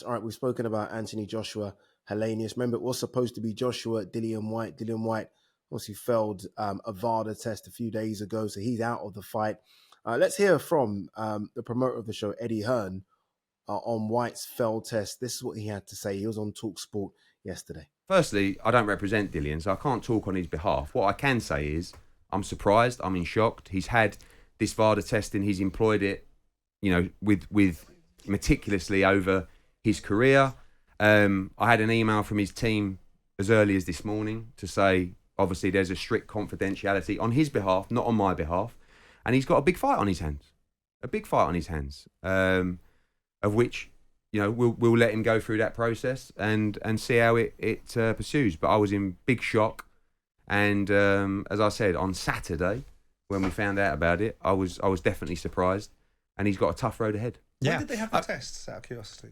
All right, we've spoken about Anthony Joshua Helenius. Remember, it was supposed to be Joshua Dillian Whyte. Dillian Whyte obviously failed a VADA test a few days ago, so he's out of the fight. Let's hear from the promoter of the show, Eddie Hearn, on Whyte's failed test. This is what he had to say. He was on talkSPORT yesterday. Firstly, I don't represent Dillian, so I can't talk on his behalf. What I can say is I'm surprised, I'm in shock. He's had this VADA testing, he's employed it, with meticulously over his career. I had an email from his team as early as this morning to say, obviously, there's a strict confidentiality on his behalf, not on my behalf. And he's got a big fight on his hands. Of which, we'll let him go through that process and see how it pursues. But I was in big shock. And as I said, on Saturday, when we found out about it, I was definitely surprised. And he's got a tough road ahead. Yeah. When did they have the tests, out of curiosity?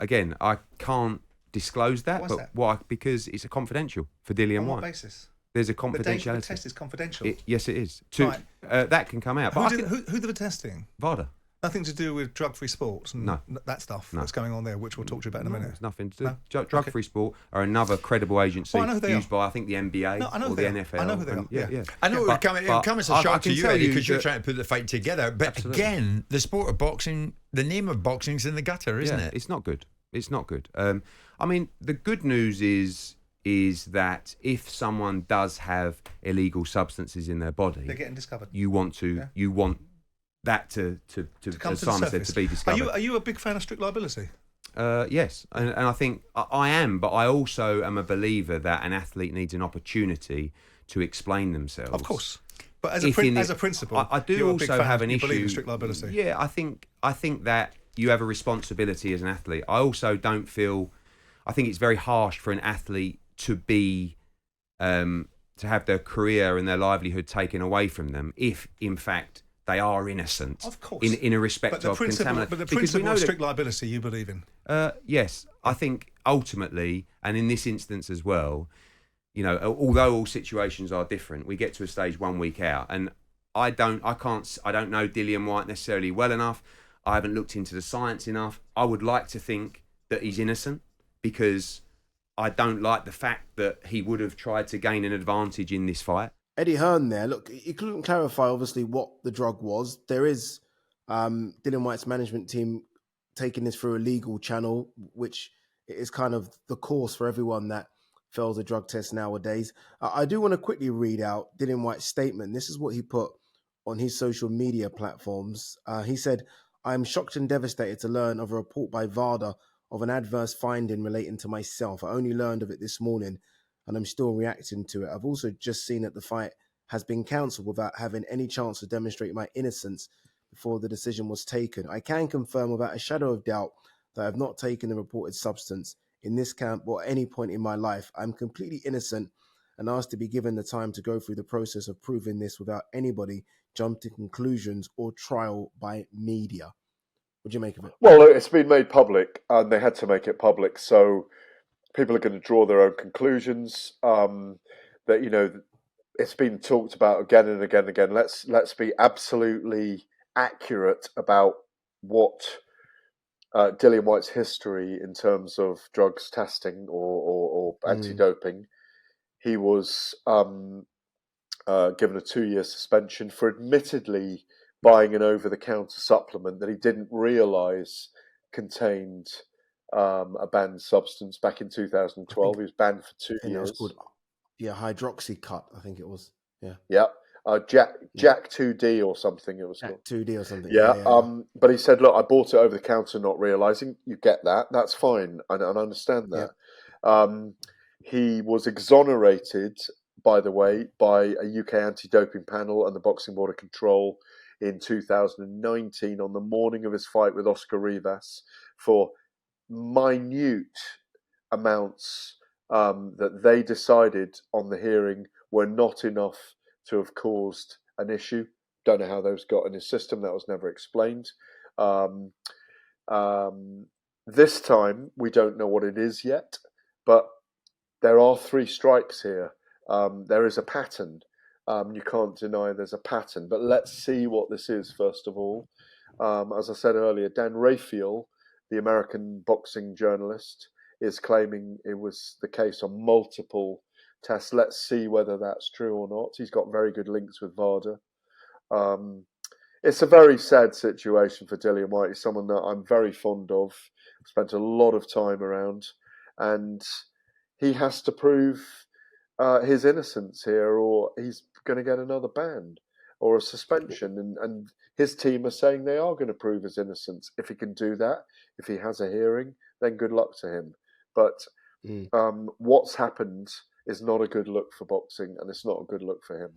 Again, I can't disclose that. Why's that? Why? Because it's a confidential for Dillian Whyte. On what basis? There's a confidentiality. The test is confidential. Yes, it is. Right. That can come out. Who did the testing? VADA. Nothing to do with drug-free sports and that stuff that's going on there, which we'll talk to you about in a minute. There's nothing to do. Drug-free sport are another credible agency used by, I think, the NBA or the NFL. I know who they are. Yeah. I know it would come as a shock to you, Eddie, because you're trying to put the fight together. But again, the sport of boxing, the name of boxing is in the gutter, isn't it? It's not good. It's not good. The good news is that if someone does have illegal substances in their body, they're getting discovered. You want that to come as to the Simon said, surface. to be discovered. Are you a big fan of strict liability? Yes, and I think I am, but I also am a believer that an athlete needs an opportunity to explain themselves. Of course, but as a principle, I do also have an issue. Believe in strict liability. Yeah, I think that you have a responsibility as an athlete. I also don't feel. I think it's very harsh for an athlete to be to have their career and their livelihood taken away from them if, in fact, they are innocent. Of course. In a respect of contamination. But the principle of strict liability you believe in? Yes. I think ultimately, and in this instance as well, although all situations are different, we get to a stage 1 week out. And I don't know Dillian Whyte necessarily well enough. I haven't looked into the science enough. I would like to think that he's innocent because I don't like the fact that he would have tried to gain an advantage in this fight. Eddie Hearn there, look, he couldn't clarify, obviously, what the drug was. There is Dillian Whyte's management team taking this through a legal channel, which is kind of the course for everyone that fails a drug test nowadays. I do want to quickly read out Dillian Whyte's statement. This is what he put on his social media platforms. He said, "I am shocked and devastated to learn of a report by VADA of an adverse finding relating to myself. I only learned of it this morning, and I'm still reacting to it. I've also just seen that the fight has been cancelled without having any chance to demonstrate my innocence before the decision was taken. I can confirm without a shadow of doubt that I have not taken the reported substance in this camp or at any point in my life. I'm completely innocent and asked to be given the time to go through the process of proving this without anybody jumping to conclusions or trial by media." What do you make of it? Well, it's been made public, and they had to make it public, so people are going to draw their own conclusions. It's been talked about again and again and again. Let's be absolutely accurate about what Dillian Whyte's history in terms of drugs testing or anti-doping. He was given a 2-year suspension for admittedly buying an over-the-counter supplement that he didn't realise contained a banned substance back in 2012. He was banned for 2 years. It was called, hydroxycut, I think it was. Yeah. Yeah. Jack 2D or something it was called. 2D or something. Yeah. But he said, look, I bought it over the counter not realising. You get that. That's fine. I understand that. Yeah. He was exonerated, by the way, by a UK anti-doping panel and the Boxing Board of Control in 2019 on the morning of his fight with Oscar Rivas for minute amounts that they decided on the hearing were not enough to have caused an issue. Don't know how those got in his system. That was never explained. This time, we don't know what it is yet, but there are 3 strikes here. There is a pattern. You can't deny there's a pattern, but let's see what this is first of all. As I said earlier, Dan Raphael the American boxing journalist, is claiming it was the case on multiple tests. Let's see whether that's true or not. He's got very good links with VADA. It's a very sad situation for Dillian Whyte. He's someone that I'm very fond of, spent a lot of time around, and he has to prove his innocence here, or he's going to get another ban or a suspension. And his team are saying they are going to prove his innocence. If he can do that, if he has a hearing, then good luck to him. But what's happened is not a good look for boxing, and it's not a good look for him.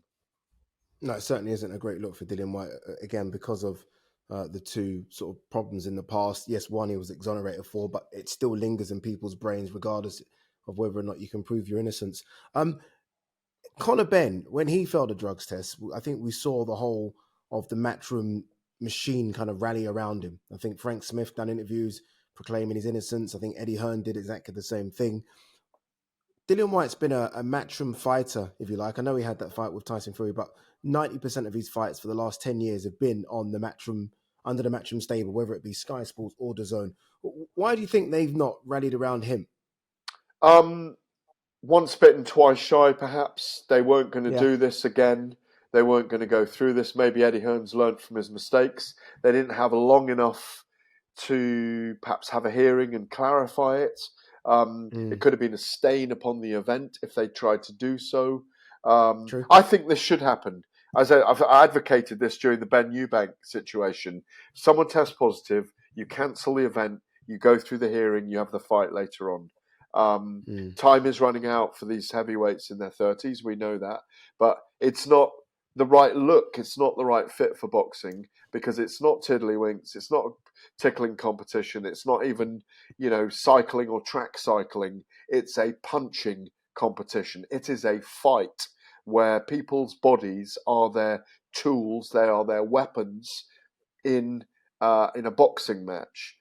No, it certainly isn't a great look for Dillian Whyte, again, because of the two sort of problems in the past. Yes, one he was exonerated for, but it still lingers in people's brains regardless of whether or not you can prove your innocence. Conor Benn, when he failed a drugs test, I think we saw the whole of the Matchroom machine kind of rally around him. I think Frank Smith done interviews proclaiming his innocence. I think Eddie Hearn did exactly the same thing. Dillian Whyte's been a Matchroom fighter, if you like. I know he had that fight with Tyson Fury, but 90% of his fights for the last 10 years have been on the Matchroom, under the Matchroom stable, whether it be Sky Sports or DAZN. Why do you think they've not rallied around him? Once bitten, twice shy, perhaps. They weren't going to do this again. They weren't going to go through this. Maybe Eddie Hearn's learned from his mistakes. They didn't have long enough to perhaps have a hearing and clarify it. It could have been a stain upon the event if they tried to do so. I think this should happen. As I've advocated this during the Ben Eubank situation. Someone tests positive, you cancel the event, you go through the hearing, you have the fight later on. Time is running out for these heavyweights in their 30s. We know that, but it's not the right look. It's not the right fit for boxing because it's not tiddlywinks. It's not a tickling competition. It's not even, cycling or track cycling. It's a punching competition. It is a fight where people's bodies are their tools. They are their weapons in a boxing match.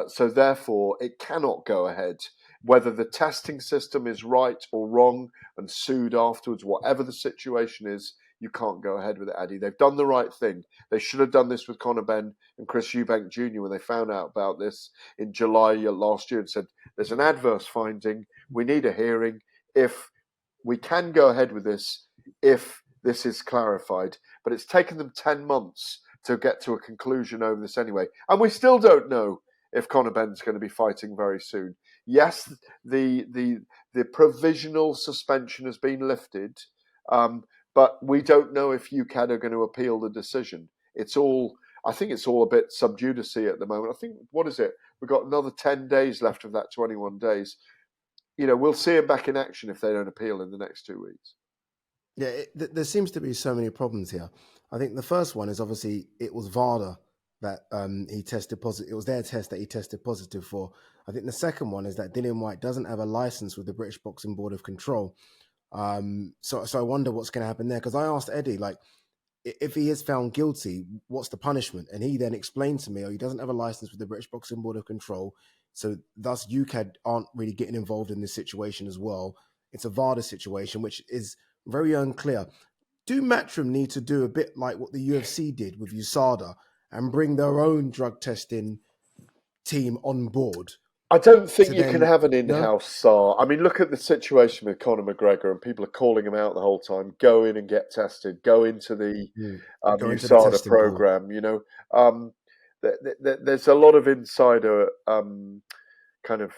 So therefore, it cannot go ahead. Whether the testing system is right or wrong and sued afterwards, whatever the situation is, you can't go ahead with it, Addy. They've done the right thing. They should have done this with Conor Benn and Chris Eubank Jr. when they found out about this in July last year and said, there's an adverse finding. We need a hearing. If we can go ahead with this, if this is clarified. But it's taken them 10 months to get to a conclusion over this anyway. And we still don't know if Conor Benn's going to be fighting very soon. Yes, the provisional suspension has been lifted, but we don't know if UKAD are going to appeal the decision. I think it's all a bit sub judice at the moment. I think, what is it? We've got another 10 days left of that 21 days. We'll see him back in action if they don't appeal in the next 2 weeks. Yeah, there seems to be so many problems here. I think the first one is obviously it was VADA that he tested positive. It was their test that he tested positive for. I think the second one is that Dillian Whyte doesn't have a license with the British Boxing Board of Control. So I wonder what's going to happen there. Because I asked Eddie, if he is found guilty, what's the punishment? And he then explained to me, he doesn't have a license with the British Boxing Board of Control. So thus UKAD aren't really getting involved in this situation as well. It's a VADA situation, which is very unclear. Do Matchroom need to do a bit like what the UFC did with USADA and bring their own drug testing team on board? I don't think you can have an in-house SAR. I mean, look at the situation with Conor McGregor, and people are calling him out the whole time. Go in and get tested. Go into the USADA program. There's a lot of insider kind of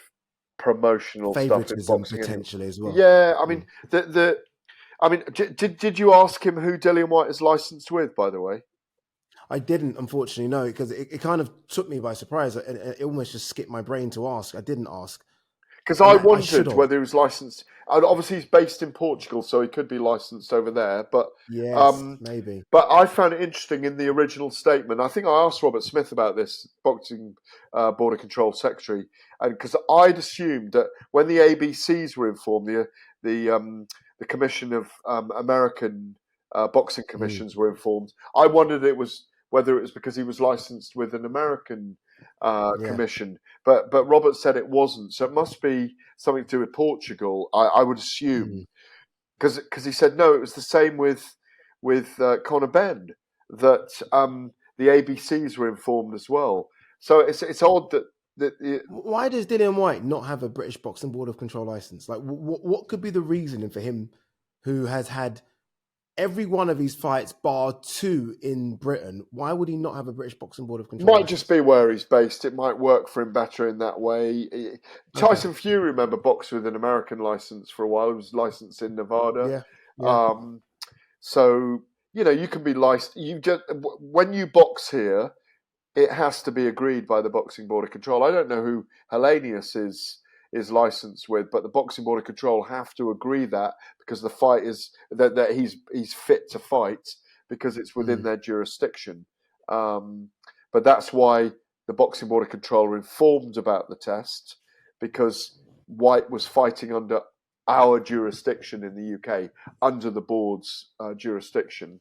promotional stuff in boxing potentially as well. Yeah, I mean, did you ask him who Dillian Whyte is licensed with, by the way? I didn't, unfortunately, no, because it kind of took me by surprise. It almost just skipped my brain to ask. I didn't ask. Because I wondered whether he was licensed. Obviously, he's based in Portugal, so he could be licensed over there. But yes, maybe. But I found it interesting in the original statement. I think I asked Robert Smith about this, Boxing Board of Control Secretary, and because I'd assumed that when the ABCs were informed, the Commission of American Boxing Commissions were informed. I wondered whether it was because he was licensed with an American commission, but Robert said it wasn't. So it must be something to do with Portugal. I would assume because he said no, it was the same with Conor Benn, that the ABCs were informed as well. So it's odd that Why does Dillian Whyte not have a British Boxing Board of Control license? Like, what could be the reasoning for him, who has had every one of his fights bar 2 in Britain? Why would he not have a British Boxing Board of Control Might license? just be where he's based. It might work for him better in that way. Tyson Fury, remember, boxed with an American license for a while. He was licensed in Nevada. Yeah. So, you can be licensed. When you box here, it has to be agreed by the Boxing Board of Control. I don't know who Hellenius is licensed with, but the Boxing Board of Control have to agree that, because the fight is that he's fit to fight, because it's within their jurisdiction. But that's why the Boxing Board of Control are informed about the test, because Whyte was fighting under our jurisdiction in the UK, under the board's jurisdiction.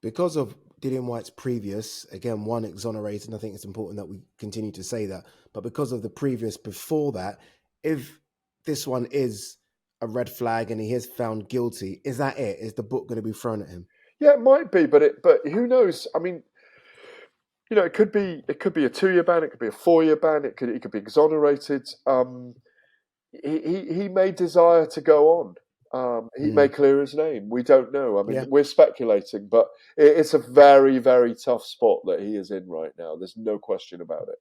Because of Dillian Whyte's previous, again, one exonerated, and I think it's important that we continue to say that, but because of the previous before that, if this one is a red flag and he is found guilty, is that it? Is the book going to be thrown at him? Yeah, it might be, but who knows? I mean, it could be a 2-year ban, it could be a 4-year ban, it could be exonerated. He may desire to go on. He may clear his name. We don't know. I mean, we're speculating, but it's a very, very tough spot that he is in right now. There's no question about it.